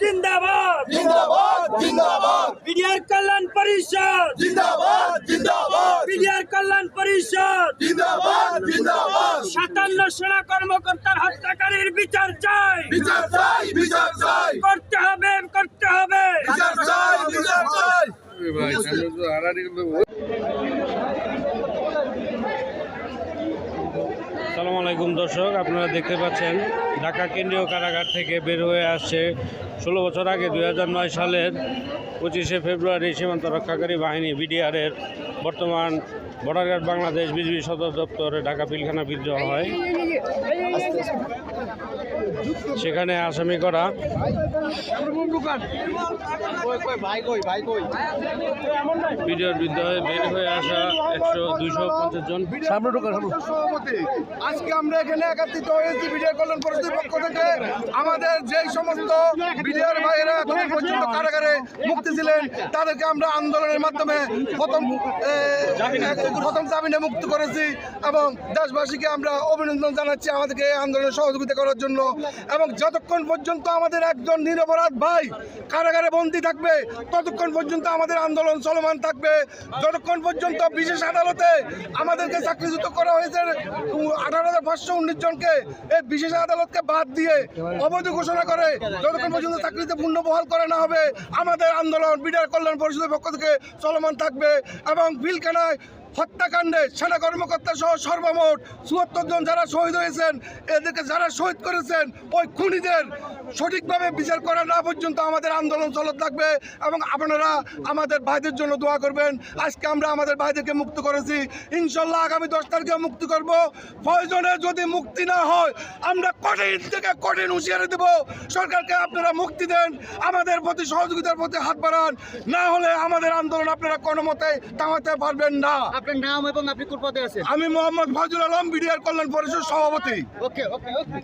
जिंदाबाद जिंदाबाद जिंदाबाद বিডিআর কল্যাণ পরিষদ जिंदाबाद जिंदाबाद বিডিআর কল্যাণ পরিষদ जिंदाबाद जिंदाबाद 57 সেনা কর্মকর্তার হত্যাকারীর বিচার চাই বিচার চাই বিচার চাই করতে হবে করতে হবে বিচার চাই বিচার চাই আসসালামু আলাইকুম দর্শক, আপনারা দেখতে পাচ্ছেন ঢাকা কেন্দ্রীয় কারাগার থেকে বের হয়ে আসছে 16 বছর আগে 2009 সালের 25শে ফেব্রুয়ারি সীমান্ত রক্ষাকারী বাহিনী বিডিআরের বর্তমান বর্ডার গার্ড বাংলাদেশ বিজিবি সদর দপ্তরে ঢাকা পিলখানা বিদ্রোহ হয়। সেখানে আসামি করা বিডিআর বিদ্রোহে বের হয়ে আসা 250 জন সভাপতি আজকে আমরা এখানে একত্রিত হয়েছি বিডিআর কল্যাণ পরিষদের পক্ষ থেকে। আমাদের যেই সমস্ত বিডিআর ভাইয়েরা এখন পর্যন্ত কারাগারে মুক্তি ছিলেন তাদেরকে আমরা আন্দোলনের মাধ্যমে প্রথম জামিনে মুক্ত করেছি এবং দেশবাসীকে আমরা অভিনন্দন জানাচ্ছি আমাদেরকে এই আন্দোলনে সহযোগিতা করার জন্য। এবং যতক্ষণ পর্যন্ত আমাদের একজন নিরপরাধ ভাই কারাগারে বন্দী থাকবে ততক্ষণ পর্যন্ত আমাদের আন্দোলন চলমান থাকবে। যতক্ষণ পর্যন্ত বিশেষ আদালতে আমাদেরকে চাকরিচ্যুত করা হয়েছে 18,519 জনকে, এই বিশেষ আদালতকে বাদ দিয়ে অবৈধ ঘোষণা করে যতক্ষণ পর্যন্ত চাকরিতে পূর্ণবহাল করা না হবে আমাদের আন্দোলন বিডিআর কল্যাণ পরিষদের পক্ষ থেকে চলমান থাকবে। এবং পিলখানায় হত্যাকাণ্ডে সেনা কর্মকর্তা সহ সর্বমোট 74 জন যারা শহীদ হয়েছেন, এদেরকে যারা শহীদ করেছেন ওই খুনিদের সঠিকভাবে বিচার করা না পর্যন্ত আমাদের আন্দোলন চলতে থাকবে। এবং আপনারা আমাদের ভাইদের জন্য দোয়া করবেন। আজকে আমরা আমাদের ভাইদেরকে মুক্ত করেছি, ইনশাল্লাহ আগামী 10 তারিখে মুক্তি করব। প্রয়োজনে যদি মুক্তি না হয় আমরা কঠিন থেকে কঠিন হুঁশিয়ারি দেব সরকারকে, আপনারা মুক্তি দেন, আমাদের প্রতি সহযোগিতার প্রতি হাত বাড়ান, না হলে আমাদের আন্দোলন আপনারা কোনো মতে থামাতে পারবেন না। আপনার নাম এবং আপনি কোন পদে আছেন? আমি মোহাম্মদ ফজলুল আলম, বিডিআর কল্যাণ পরিষদ সভাপতি। ওকে ওকে ওকে